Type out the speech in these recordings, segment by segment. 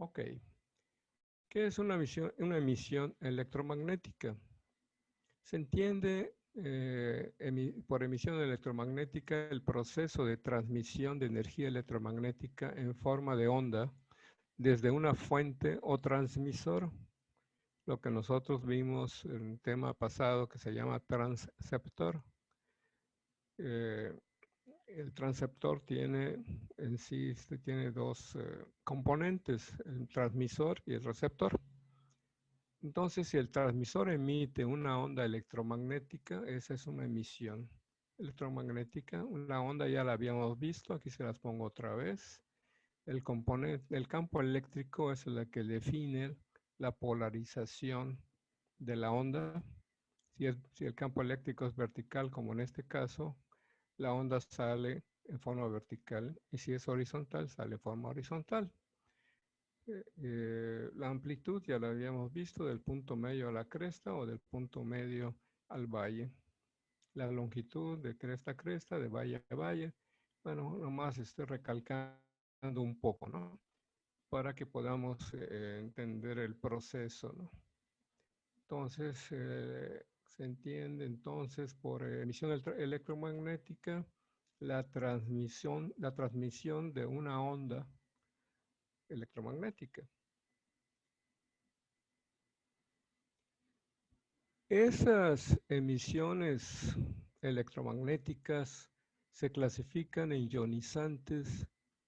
Ok. ¿Qué es una emisión electromagnética? Se entiende por emisión electromagnética el proceso de transmisión de energía electromagnética en forma de onda desde una fuente o transmisor, lo que nosotros vimos en un tema pasado que se llama transceptor. Eh, el transceptor tiene en sí tiene dos componentes, el transmisor y el receptor. Entonces, si el transmisor emite una onda electromagnética, esa es una emisión electromagnética. Una onda ya la habíamos visto, aquí se las pongo otra vez. El campo eléctrico es el que define la polarización de la onda. Si el campo eléctrico es vertical, como en este caso, la onda sale en forma vertical, y si es horizontal, sale en forma horizontal. La amplitud ya la habíamos visto, del punto medio a la cresta o del punto medio al valle. La longitud de cresta a cresta, de valle a valle. Bueno, nomás estoy recalcando un poco, ¿no? Para que podamos entender el proceso, ¿no? Entonces, se entiende entonces por emisión electromagnética la transmisión de una onda electromagnética. Esas emisiones electromagnéticas se clasifican en ionizantes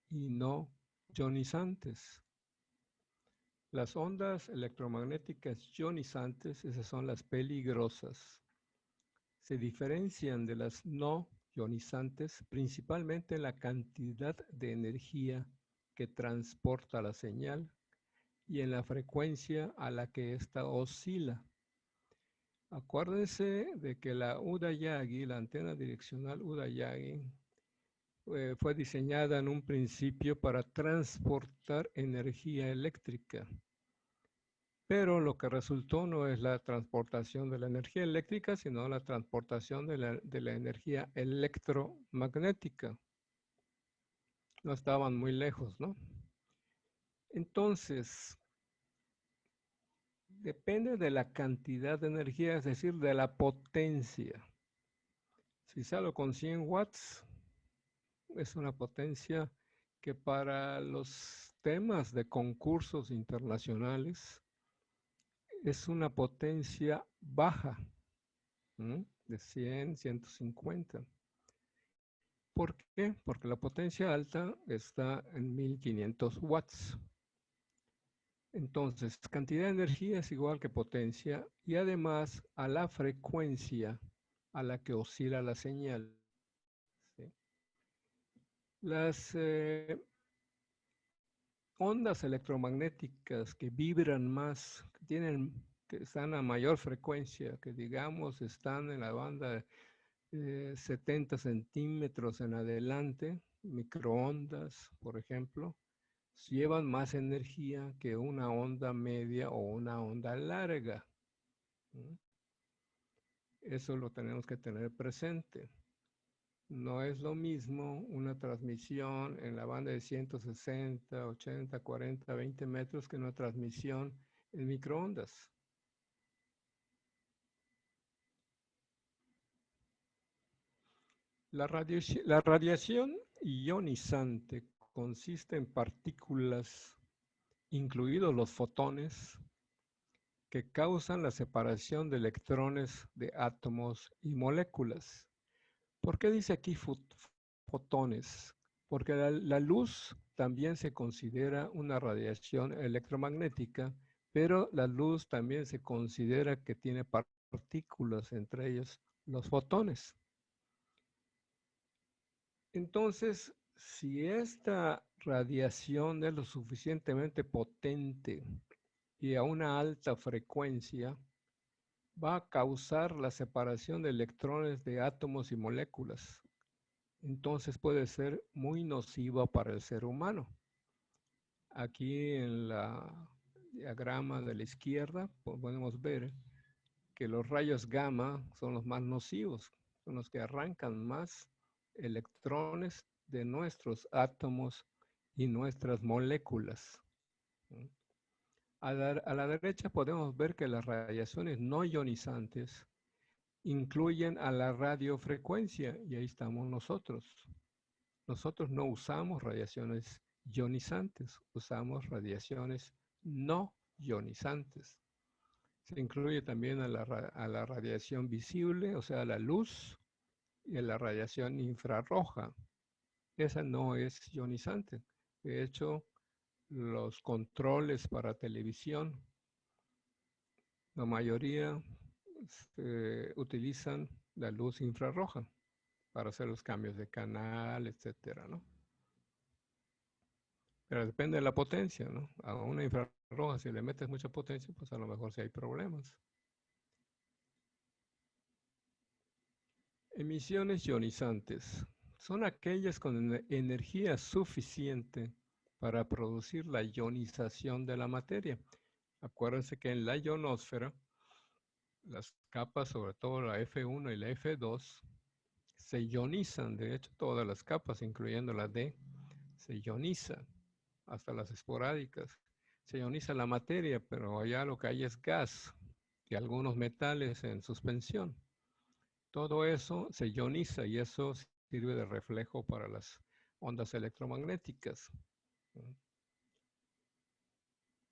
y no ionizantes. Las ondas electromagnéticas ionizantes, esas son las peligrosas. Se diferencian de las no ionizantes principalmente en la cantidad de energía que transporta la señal y en la frecuencia a la que ésta oscila. Acuérdense de que la Udayagi, la antena direccional Udayagi, fue diseñada en un principio para transportar energía eléctrica. Pero lo que resultó no es la transportación de la energía eléctrica, sino la transportación de la energía electromagnética. No estaban muy lejos, ¿no? Entonces, depende de la cantidad de energía, es decir, de la potencia. Si salgo con 100 watts, es una potencia que para los temas de concursos internacionales es una potencia baja, de 100, 150. ¿Por qué? Porque la potencia alta está en 1500 watts. Entonces, cantidad de energía es igual que potencia y además a la frecuencia a la que oscila la señal. ¿Sí? Las ondas electromagnéticas que vibran más, que están a mayor frecuencia, que digamos están en la banda de 70 centímetros en adelante, microondas, por ejemplo, llevan más energía que una onda media o una onda larga. Eso lo tenemos que tener presente. No es lo mismo una transmisión en la banda de 160, 80, 40, 20 metros que una transmisión en microondas. La radiación ionizante consiste en partículas, incluidos los fotones, que causan la separación de electrones de átomos y moléculas. ¿Por qué dice aquí fotones? Porque la luz también se considera una radiación electromagnética, pero la luz también se considera que tiene partículas, entre ellos los fotones. Entonces, si esta radiación es lo suficientemente potente y a una alta frecuencia, va a causar la separación de electrones de átomos y moléculas. Entonces puede ser muy nociva para el ser humano. Aquí en la diagrama de la izquierda podemos ver que los rayos gamma son los más nocivos, son los que arrancan más electrones de nuestros átomos y nuestras moléculas. ¿Mm? A la derecha podemos ver que las radiaciones no ionizantes incluyen a la radiofrecuencia, y ahí estamos nosotros. Nosotros no usamos radiaciones ionizantes, usamos radiaciones no ionizantes. Se incluye también a la radiación visible, o sea, a la luz, y a la radiación infrarroja. Esa no es ionizante. De hecho, los controles para televisión, la mayoría utilizan la luz infrarroja para hacer los cambios de canal, etcétera, ¿no? Pero depende de la potencia, ¿no? A una infrarroja, si le metes mucha potencia, pues a lo mejor sí hay problemas. Emisiones ionizantes son aquellas con energía suficiente para producir la ionización de la materia. Acuérdense que en la ionosfera, las capas, sobre todo la F1 y la F2, se ionizan. De hecho, todas las capas, incluyendo la D, se ionizan, hasta las esporádicas. Se ioniza la materia, pero allá lo que hay es gas y algunos metales en suspensión. Todo eso se ioniza y eso sirve de reflejo para las ondas electromagnéticas.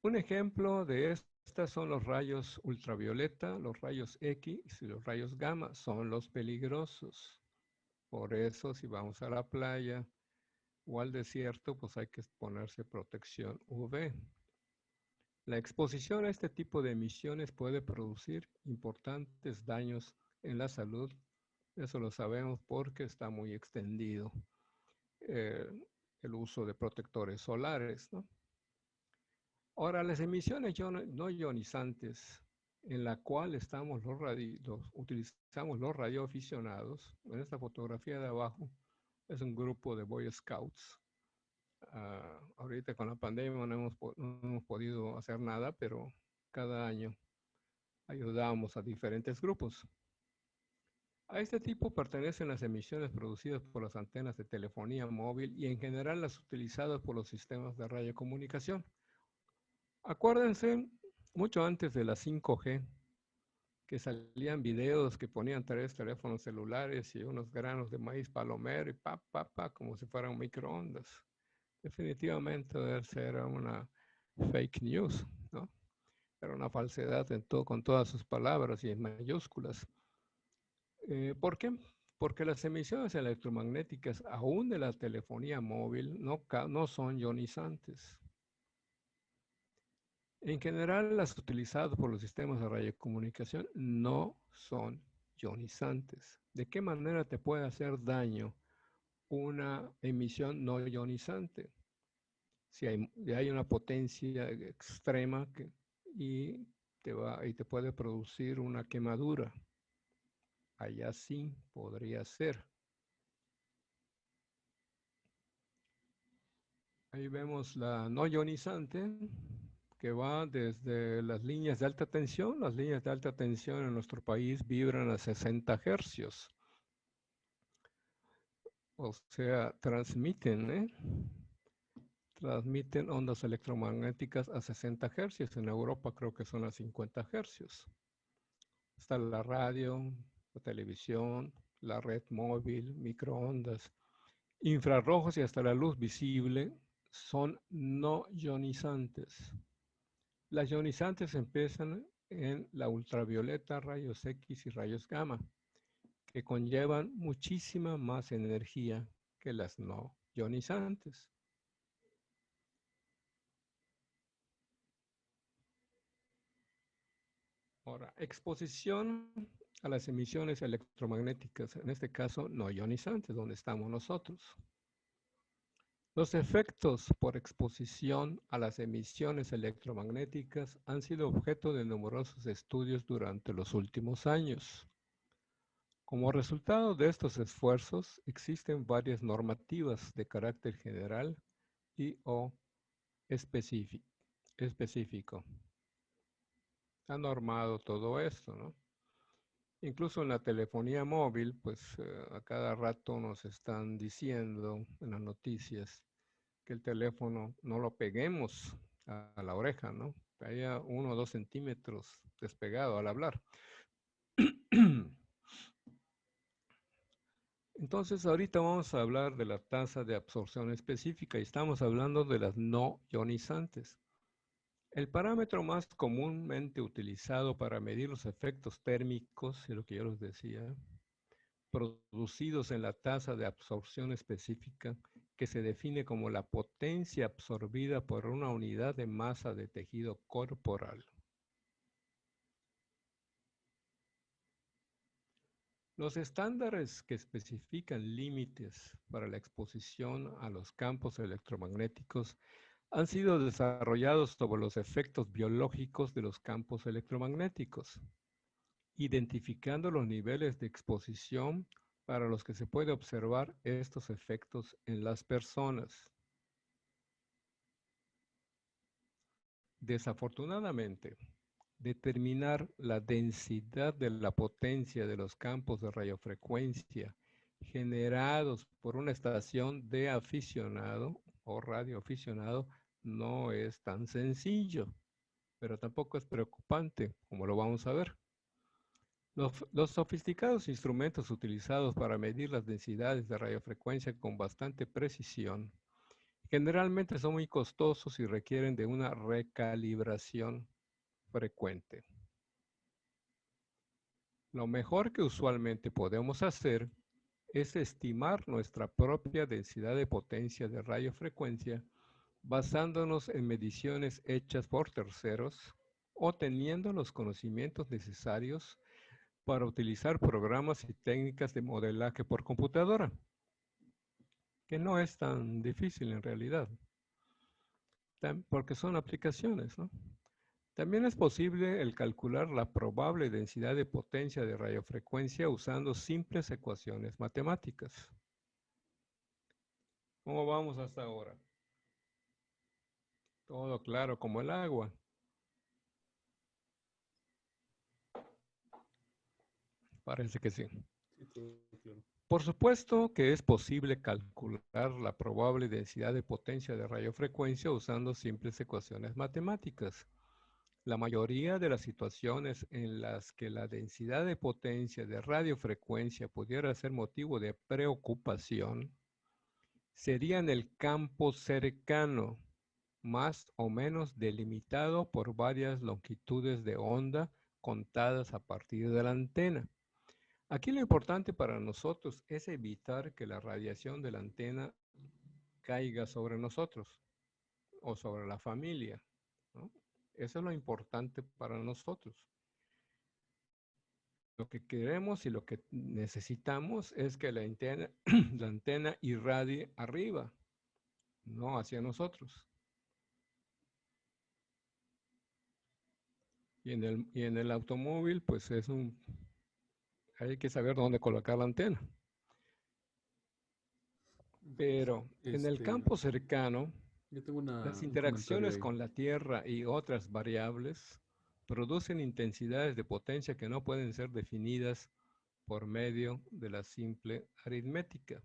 Un ejemplo de estas son los rayos ultravioleta, los rayos X y los rayos gamma, son los peligrosos. Por eso, si vamos a la playa o al desierto, pues hay que ponerse protección UV. La exposición a este tipo de emisiones puede producir importantes daños en la salud. Eso lo sabemos porque está muy extendido eh, el uso de protectores solares, ¿no? Ahora, las emisiones no ionizantes, en la cual utilizamos los radioaficionados, en esta fotografía de abajo, es un grupo de Boy Scouts. Ahorita con la pandemia no hemos podido hacer nada, pero cada año ayudamos a diferentes grupos. A este tipo pertenecen las emisiones producidas por las antenas de telefonía móvil y en general las utilizadas por los sistemas de radiocomunicación. Acuérdense, mucho antes de la 5G, que salían videos que ponían 3 teléfonos celulares y unos granos de maíz palomero y como si fueran microondas. Definitivamente era una fake news, ¿no? Era una falsedad con todas sus palabras y en mayúsculas. ¿Por qué? Porque las emisiones electromagnéticas, aún de la telefonía móvil, no son ionizantes. En general, las utilizadas por los sistemas de radiocomunicación no son ionizantes. ¿De qué manera te puede hacer daño una emisión no ionizante? Si hay una potencia extrema y te puede producir una quemadura. Allá sí podría ser. Ahí vemos la no ionizante, que va desde las líneas de alta tensión. Las líneas de alta tensión en nuestro país vibran a 60 hercios. O sea, transmiten ondas electromagnéticas a 60 hercios. En Europa creo que son a 50 hercios. Está la radio, la televisión, la red móvil, microondas, infrarrojos y hasta la luz visible son no ionizantes. Las ionizantes empiezan en la ultravioleta, rayos X y rayos gamma, que conllevan muchísima más energía que las no ionizantes. Ahora, exposición a las emisiones electromagnéticas, en este caso no ionizantes, donde estamos nosotros. Los efectos por exposición a las emisiones electromagnéticas han sido objeto de numerosos estudios durante los últimos años. Como resultado de estos esfuerzos, existen varias normativas de carácter general y o específico. Ha normado todo esto, ¿no? Incluso en la telefonía móvil, pues a cada rato nos están diciendo en las noticias que el teléfono no lo peguemos a la oreja, ¿no? Haya 1 o 2 centímetros despegado al hablar. Entonces, ahorita vamos a hablar de la tasa de absorción específica y estamos hablando de las no ionizantes. El parámetro más comúnmente utilizado para medir los efectos térmicos, es lo que yo les decía, producidos en la tasa de absorción específica, que se define como la potencia absorbida por una unidad de masa de tejido corporal. Los estándares que especifican límites para la exposición a los campos electromagnéticos han sido desarrollados sobre los efectos biológicos de los campos electromagnéticos, identificando los niveles de exposición para los que se puede observar estos efectos en las personas. Desafortunadamente, determinar la densidad de la potencia de los campos de radiofrecuencia generados por una estación de aficionado o radioaficionado no es tan sencillo, pero tampoco es preocupante, como lo vamos a ver. Los sofisticados instrumentos utilizados para medir las densidades de radiofrecuencia con bastante precisión generalmente son muy costosos y requieren de una recalibración frecuente. Lo mejor que usualmente podemos hacer es estimar nuestra propia densidad de potencia de radiofrecuencia basándonos en mediciones hechas por terceros o teniendo los conocimientos necesarios para utilizar programas y técnicas de modelaje por computadora, que no es tan difícil en realidad, porque son aplicaciones, ¿no? También es posible el calcular la probable densidad de potencia de radiofrecuencia usando simples ecuaciones matemáticas. ¿Cómo vamos hasta ahora? Todo claro como el agua. Parece que sí. Sí, todo claro. Por supuesto que es posible calcular la probable densidad de potencia de radiofrecuencia usando simples ecuaciones matemáticas. La mayoría de las situaciones en las que la densidad de potencia de radiofrecuencia pudiera ser motivo de preocupación sería en el campo cercano, más o menos delimitado por varias longitudes de onda contadas a partir de la antena. Aquí lo importante para nosotros es evitar que la radiación de la antena caiga sobre nosotros o sobre la familia, ¿no? Eso es lo importante para nosotros. Lo que queremos y lo que necesitamos es que la antena, la antena irradie arriba, no hacia nosotros. Y en el automóvil, pues hay que saber dónde colocar la antena. Pero en el campo cercano, yo tengo las un comentario interacciones ahí. con la Tierra y otras variables producen intensidades de potencia que no pueden ser definidas por medio de la simple aritmética.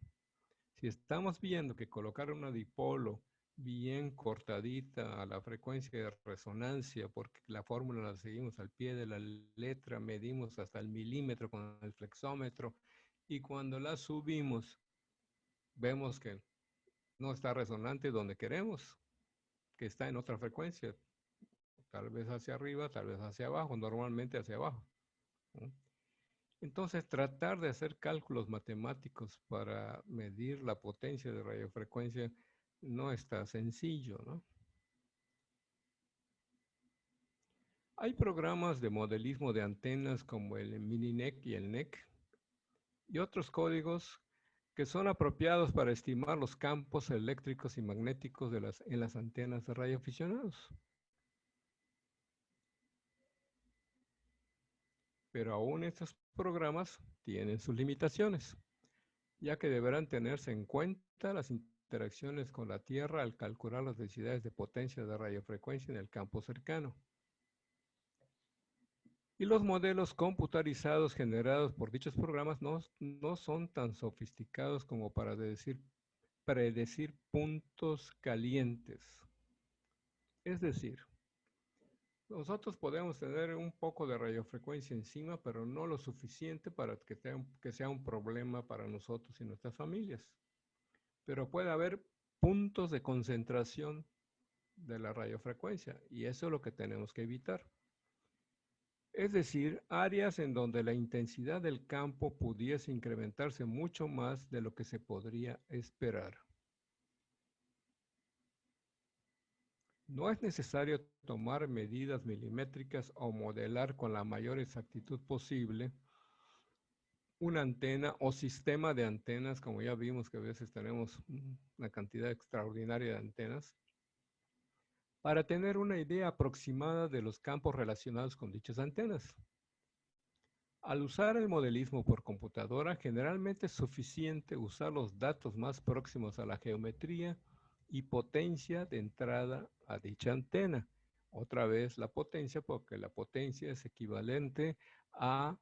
Si estamos viendo que colocar una dipolo bien cortadita a la frecuencia de resonancia, porque la fórmula la seguimos al pie de la letra, medimos hasta el milímetro con el flexómetro, y cuando la subimos, vemos que no está resonante donde queremos, que está en otra frecuencia, tal vez hacia arriba, tal vez hacia abajo, normalmente hacia abajo, ¿no? Entonces, tratar de hacer cálculos matemáticos para medir la potencia de radiofrecuencia no está sencillo, ¿no? Hay programas de modelismo de antenas como el Mininet y el NEC y otros códigos que son apropiados para estimar los campos eléctricos y magnéticos en las antenas de radioaficionados. Pero aún estos programas tienen sus limitaciones, ya que deberán tenerse en cuenta las interacciones con la Tierra al calcular las densidades de potencia de radiofrecuencia en el campo cercano. Y los modelos computarizados generados por dichos programas no son tan sofisticados como para predecir puntos calientes. Es decir, nosotros podemos tener un poco de radiofrecuencia encima, pero no lo suficiente para que sea un problema para nosotros y nuestras familias. Pero puede haber puntos de concentración de la radiofrecuencia y eso es lo que tenemos que evitar. Es decir, áreas en donde la intensidad del campo pudiese incrementarse mucho más de lo que se podría esperar. No es necesario tomar medidas milimétricas o modelar con la mayor exactitud posible una antena o sistema de antenas, como ya vimos que a veces tenemos una cantidad extraordinaria de antenas, para tener una idea aproximada de los campos relacionados con dichas antenas. Al usar el modelismo por computadora, generalmente es suficiente usar los datos más próximos a la geometría y potencia de entrada a dicha antena. Otra vez la potencia, porque la potencia es equivalente a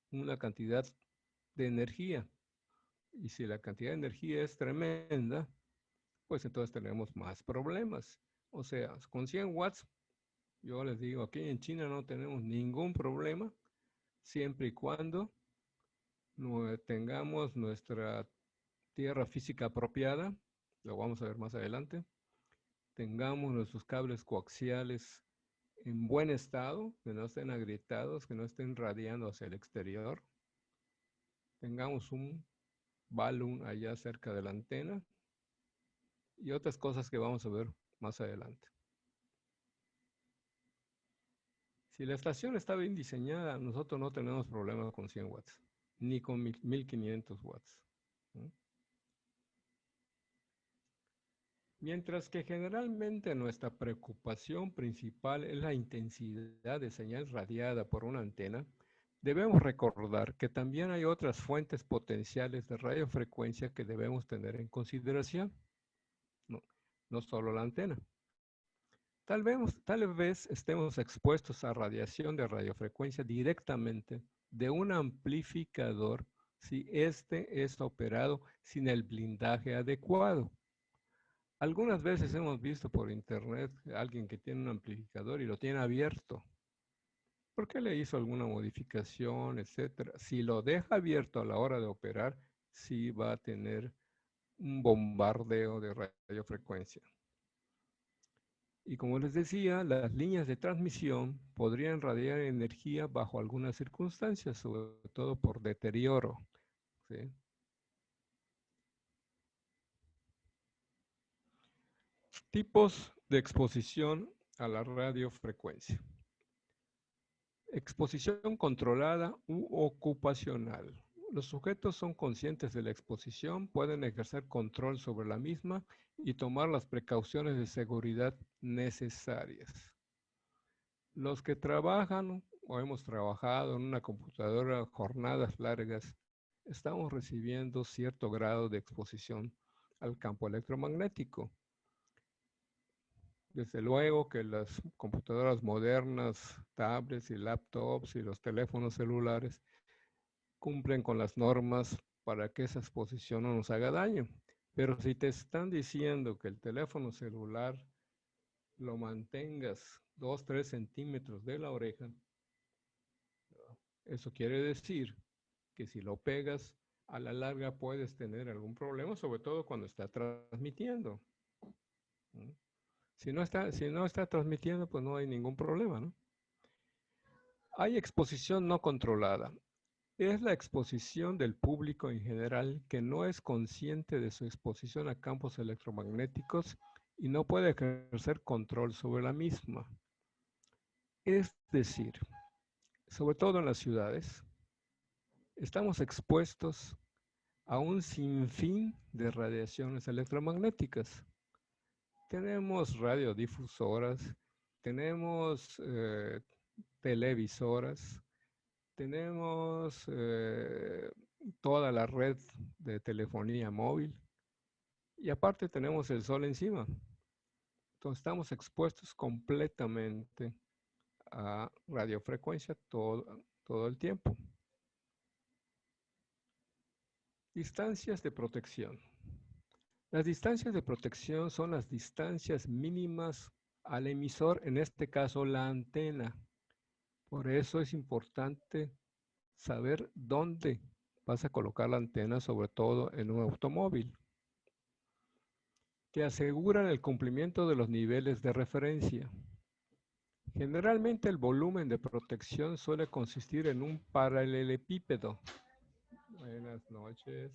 una cantidad de energía. Y si la cantidad de energía es tremenda, pues entonces tenemos más problemas. O sea, con 100 watts, yo les digo, aquí en China no tenemos ningún problema, siempre y cuando no tengamos nuestra tierra física apropiada, lo vamos a ver más adelante, tengamos nuestros cables coaxiales en buen estado, que no estén agrietados, que no estén radiando hacia el exterior, tengamos un balun allá cerca de la antena y otras cosas que vamos a ver más adelante. Si la estación está bien diseñada, nosotros no tenemos problemas con 100 watts, ni con 1500 watts. ¿Sí? Mientras que generalmente nuestra preocupación principal es la intensidad de señal radiada por una antena, debemos recordar que también hay otras fuentes potenciales de radiofrecuencia que debemos tener en consideración, no solo la antena. Tal vez estemos expuestos a radiación de radiofrecuencia directamente de un amplificador si este es operado sin el blindaje adecuado. Algunas veces hemos visto por internet a alguien que tiene un amplificador y lo tiene abierto. ¿Por qué le hizo alguna modificación, etcétera? Si lo deja abierto a la hora de operar, sí va a tener un bombardeo de radiofrecuencia. Y como les decía, las líneas de transmisión podrían radiar energía bajo algunas circunstancias, sobre todo por deterioro. ¿Sí? Tipos de exposición a la radiofrecuencia. Exposición controlada u ocupacional. Los sujetos son conscientes de la exposición, pueden ejercer control sobre la misma y tomar las precauciones de seguridad necesarias. Los que trabajan o hemos trabajado en una computadora jornadas largas, estamos recibiendo cierto grado de exposición al campo electromagnético. Desde luego que las computadoras modernas, tablets y laptops y los teléfonos celulares cumplen con las normas para que esa exposición no nos haga daño. Pero si te están diciendo que el teléfono celular lo mantengas 2-3 centímetros de la oreja, eso quiere decir que si lo pegas, a la larga puedes tener algún problema, sobre todo cuando está transmitiendo. ¿No? Si no está transmitiendo, pues no hay ningún problema, ¿no? Hay exposición no controlada. Es la exposición del público en general que no es consciente de su exposición a campos electromagnéticos y no puede ejercer control sobre la misma. Es decir, sobre todo en las ciudades, estamos expuestos a un sinfín de radiaciones electromagnéticas. Tenemos radiodifusoras, tenemos televisoras, tenemos toda la red de telefonía móvil y aparte tenemos el sol encima. Entonces estamos expuestos completamente a radiofrecuencia todo el tiempo. Distancias de protección. Las distancias de protección son las distancias mínimas al emisor, en este caso la antena. Por eso es importante saber dónde vas a colocar la antena, sobre todo en un automóvil, que aseguran el cumplimiento de los niveles de referencia. Generalmente el volumen de protección suele consistir en un paralelepípedo. Buenas noches.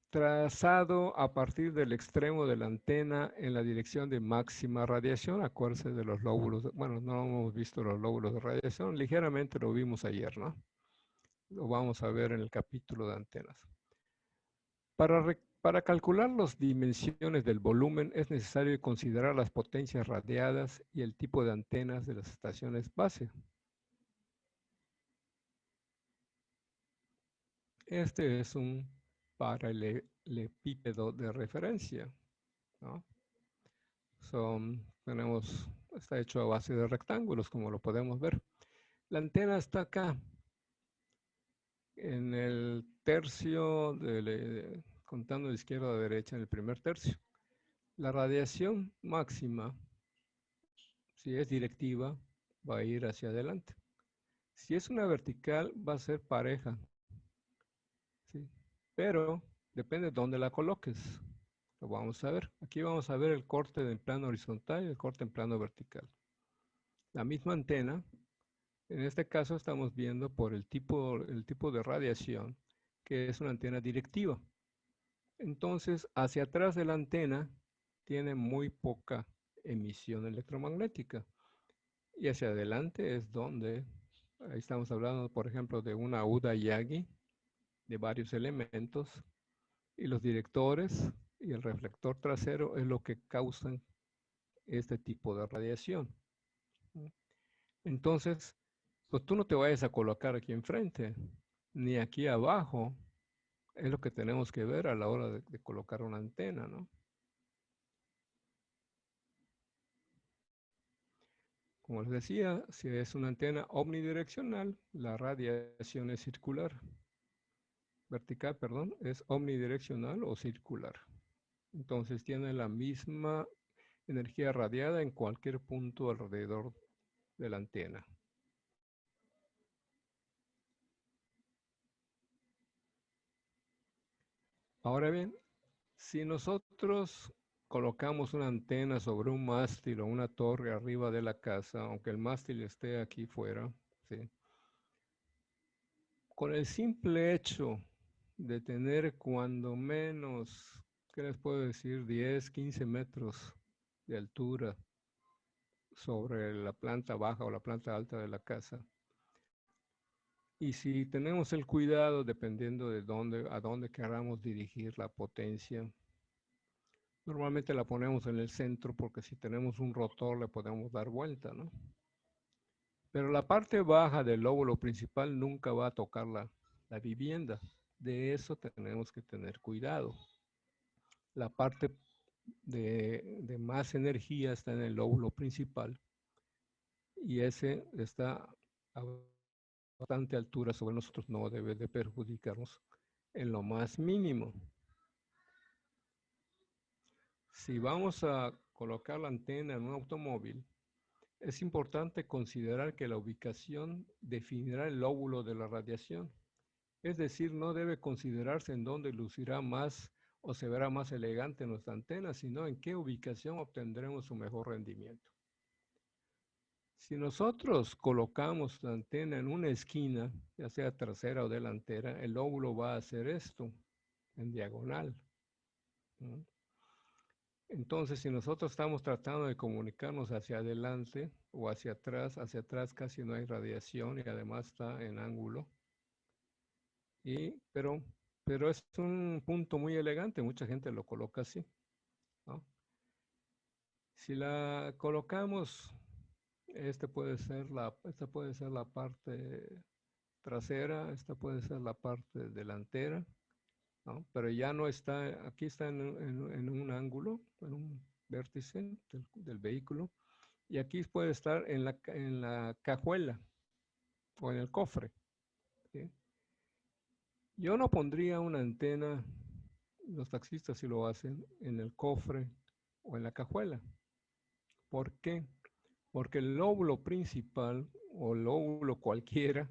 Trazado a partir del extremo de la antena en la dirección de máxima radiación. Acuérdense de los lóbulos. Bueno, no hemos visto los lóbulos de radiación. Ligeramente lo vimos ayer, ¿no? Lo vamos a ver en el capítulo de antenas. Para calcular las dimensiones del volumen es necesario considerar las potencias radiadas y el tipo de antenas de las estaciones base. Este es un paralelepípedo de referencia, ¿no? Está hecho a base de rectángulos, como lo podemos ver. La antena está acá, en el tercio, contando de izquierda a derecha, en el primer tercio. La radiación máxima, si es directiva, va a ir hacia adelante. Si es una vertical, va a ser pareja, ¿sí? Pero depende de dónde la coloques. Lo vamos a ver. Aquí vamos a ver el corte en plano horizontal y el corte en plano vertical. La misma antena, en este caso estamos viendo por el tipo de radiación, que es una antena directiva. Entonces, hacia atrás de la antena tiene muy poca emisión electromagnética. Y hacia adelante es donde, ahí estamos hablando, por ejemplo, de una Uda Yagi, de varios elementos, y los directores y el reflector trasero es lo que causan este tipo de radiación. Entonces, pues tú no te vayas a colocar aquí enfrente, ni aquí abajo. Es lo que tenemos que ver a la hora de colocar una antena, ¿no? Como les decía, si es una antena omnidireccional, la radiación es circular. Vertical, perdón, es omnidireccional o circular. Entonces tiene la misma energía radiada en cualquier punto alrededor de la antena. Ahora bien, si nosotros colocamos una antena sobre un mástil o una torre arriba de la casa, aunque el mástil esté aquí fuera, ¿sí? Con el simple hecho de tener cuando menos, ¿qué les puedo decir? 10, 15 metros de altura sobre la planta baja o la planta alta de la casa. Y si tenemos el cuidado, dependiendo de a dónde queramos dirigir la potencia, normalmente la ponemos en el centro porque si tenemos un rotor le podemos dar vuelta, ¿no? Pero la parte baja del lóbulo principal nunca va a tocar la vivienda. De eso tenemos que tener cuidado. La parte de más energía está en el lóbulo principal y ese está a bastante altura sobre nosotros, no debe de perjudicarnos en lo más mínimo. Si vamos a colocar la antena en un automóvil, es importante considerar que la ubicación definirá el lóbulo de la radiación. Es decir, no debe considerarse en dónde lucirá más o se verá más elegante nuestra antena, sino en qué ubicación obtendremos su mejor rendimiento. Si nosotros colocamos la antena en una esquina, ya sea trasera o delantera, el lóbulo va a hacer esto, en diagonal, ¿no? Entonces, si nosotros estamos tratando de comunicarnos hacia adelante o hacia atrás casi no hay radiación y además está en ángulo. Pero es un punto muy elegante, mucha gente lo coloca así, ¿no? Si la colocamos, esta puede ser la parte trasera, esta puede ser la parte delantera, ¿no? Pero ya no está, aquí está en un ángulo, en un vértice del vehículo, y aquí puede estar en la cajuela o en el cofre, ¿sí? Yo no pondría una antena los taxistas sí lo hacen en el cofre o en la cajuela. ¿Por qué? Porque el lóbulo principal o el lóbulo cualquiera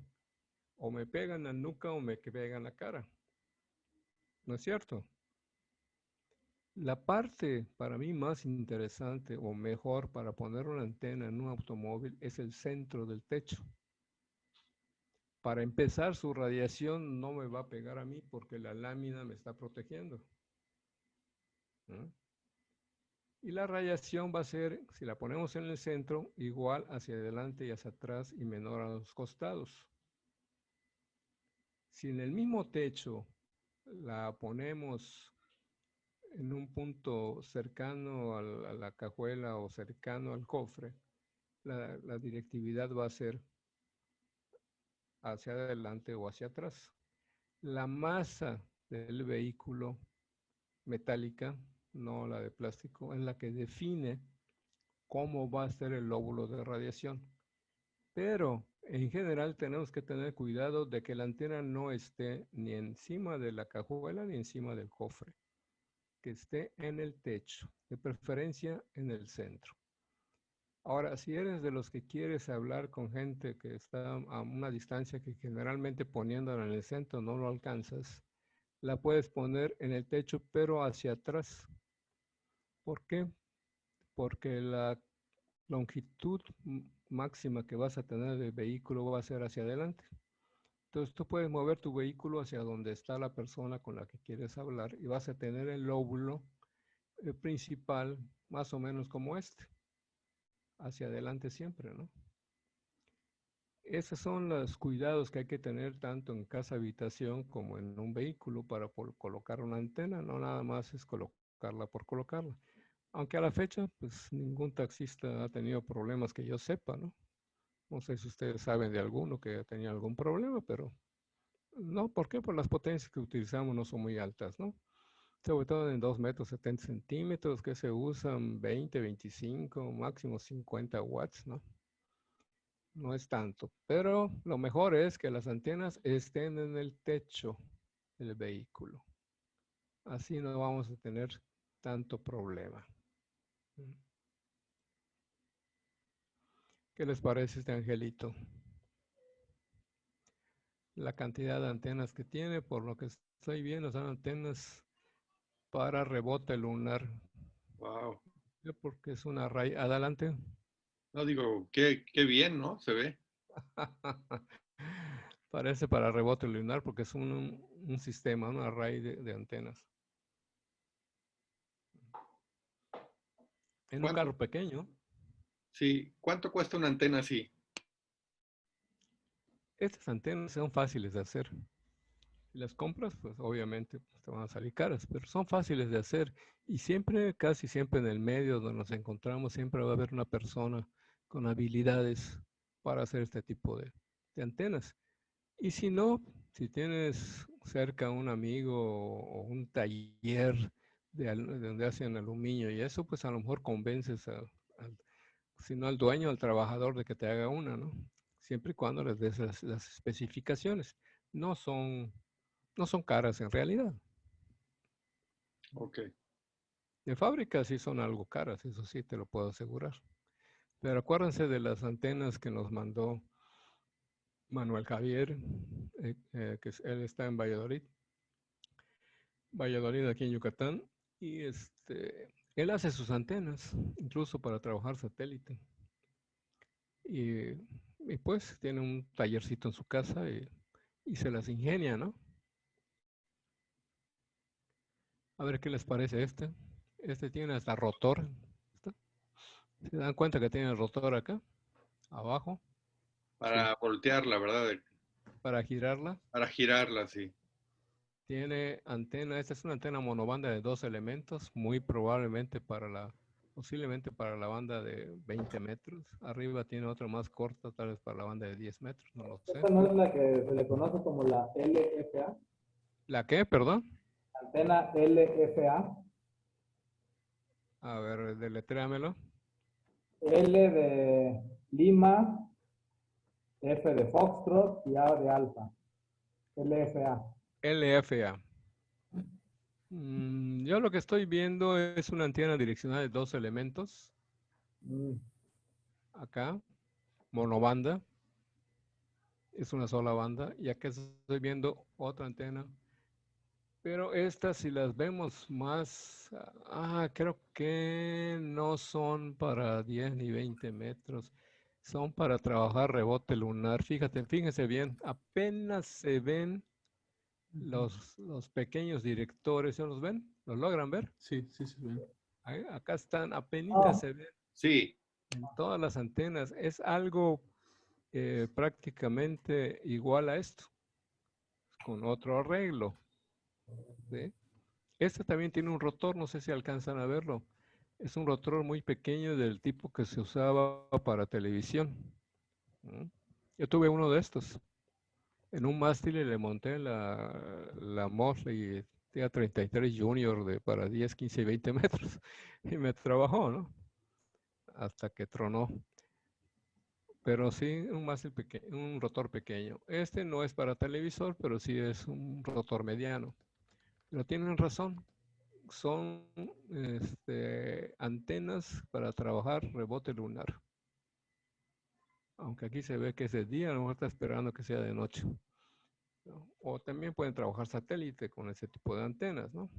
o me pegan la nuca o me pegan la cara. ¿No es cierto? La parte para mí más interesante o mejor para poner una antena en un automóvil es el centro del techo. Para empezar, su radiación no me va a pegar a mí porque la lámina me está protegiendo. ¿No? Y la radiación va a ser, si la ponemos en el centro, igual hacia adelante y hacia atrás y menor a los costados. Si en el mismo techo la ponemos en un punto cercano a la cajuela o cercano al cofre, la directividad va a ser hacia adelante o hacia atrás. La masa del vehículo metálica, no la de plástico, es la que define cómo va a ser el lóbulo de radiación. Pero en general tenemos que tener cuidado de que la antena no esté ni encima de la cajuela ni encima del cofre, que esté en el techo, de preferencia en el centro. Ahora, si eres de los que quieres hablar con gente que está a una distancia que generalmente poniéndola en el centro no lo alcanzas, la puedes poner en el techo pero hacia atrás. ¿Por qué? Porque la longitud máxima que vas a tener del vehículo va a ser hacia adelante. Entonces tú puedes mover tu vehículo hacia donde está la persona con la que quieres hablar y vas a tener el lóbulo principal más o menos como este, hacia adelante siempre, ¿no? Esos son los cuidados que hay que tener tanto en casa habitación como en un vehículo para colocar una antena, no nada más es colocarla por colocarla. Aunque a la fecha, pues ningún taxista ha tenido problemas que yo sepa, ¿no? No sé si ustedes saben de alguno que tenía algún problema, pero no, ¿por qué? Por las potencias que utilizamos no son muy altas, ¿no? Sobre todo en 2 metros 70 centímetros que se usan 20, 25, máximo 50 watts, ¿no? No es tanto, pero lo mejor es que las antenas estén en el techo del vehículo. Así no vamos a tener tanto problema. ¿Qué les parece este angelito? La cantidad de antenas que tiene, por lo que estoy viendo, son antenas para rebote lunar. Wow. Porque es una raíz. Adelante. No digo, qué bien, ¿no? Se ve. Parece para rebote lunar porque es un sistema, una raíz de antenas. En un ¿Cuánto? carro pequeño, Sí, ¿cuánto cuesta una antena así? estas antenas son fáciles de hacer. Si las compras, pues obviamente pues, te van a salir caras, pero son fáciles de hacer. Y siempre, casi siempre en el medio donde nos encontramos, siempre va a haber una persona con habilidades para hacer este tipo de antenas. Y si no, si tienes cerca un amigo o un taller de donde hacen aluminio y eso, pues a lo mejor convences si no al dueño, al trabajador de que te haga una, ¿no? Siempre y cuando les des las especificaciones. No son, no son caras en realidad. Ok. De fábrica sí son algo caras, eso sí te lo puedo asegurar. Pero acuérdense de las antenas que nos mandó Manuel Javier, él está en Valladolid aquí en Yucatán, y él hace sus antenas, incluso para trabajar satélite. Y, y pues tiene un tallercito en su casa y se las ingenia, ¿no? A ver qué les parece este. Este tiene hasta rotor. ¿Se dan cuenta que tiene el rotor acá, abajo? Sí, Para voltearla, ¿verdad? para girarla. Para girarla, sí. Tiene antena, esta es una antena monobanda de 2 elementos, muy probablemente posiblemente para la banda de 20 metros. Arriba tiene otra más corta, tal vez para la banda de 10 metros, no lo sé. Esta no es la que se le conoce como la LFA, ¿La qué? Perdón. antena LFA. A ver, deletréamelo. L de Lima, F de Foxtrot y A de Alfa. LFA. LFA. Yo lo que estoy viendo es una antena direccional de 2 elementos. Mm, Acá, monobanda. Es una sola banda. Y acá estoy viendo otra antena. Pero estas, si las vemos más, creo que no son para 10 ni 20 metros. Son para trabajar rebote lunar. Fíjense bien, apenas se ven Ujú. los pequeños directores. ¿Se los ven? ¿Los logran ver? Sí, sí se ven. Ahí, acá están, apenas Oh, se ven Sí, en todas las antenas. Es algo prácticamente igual a esto, con otro arreglo. ¿Sí? Este también tiene un rotor, no sé si alcanzan a verlo. Es un rotor muy pequeño del tipo que se usaba para televisión. ¿Mm? Yo tuve uno de estos. En un mástil y le monté la Mosley TA33 Junior para 10, 15 y 20 metros. Y me trabajó, ¿no? Hasta que tronó. Pero sí, un mástil pequeño, un rotor pequeño. Este no es para televisor, pero sí es un rotor mediano. Pero tienen razón. Son antenas para trabajar rebote lunar. Aunque aquí se ve que es de día, a lo mejor está esperando que sea de noche, ¿no? O también pueden trabajar satélite con ese tipo de antenas, ¿no?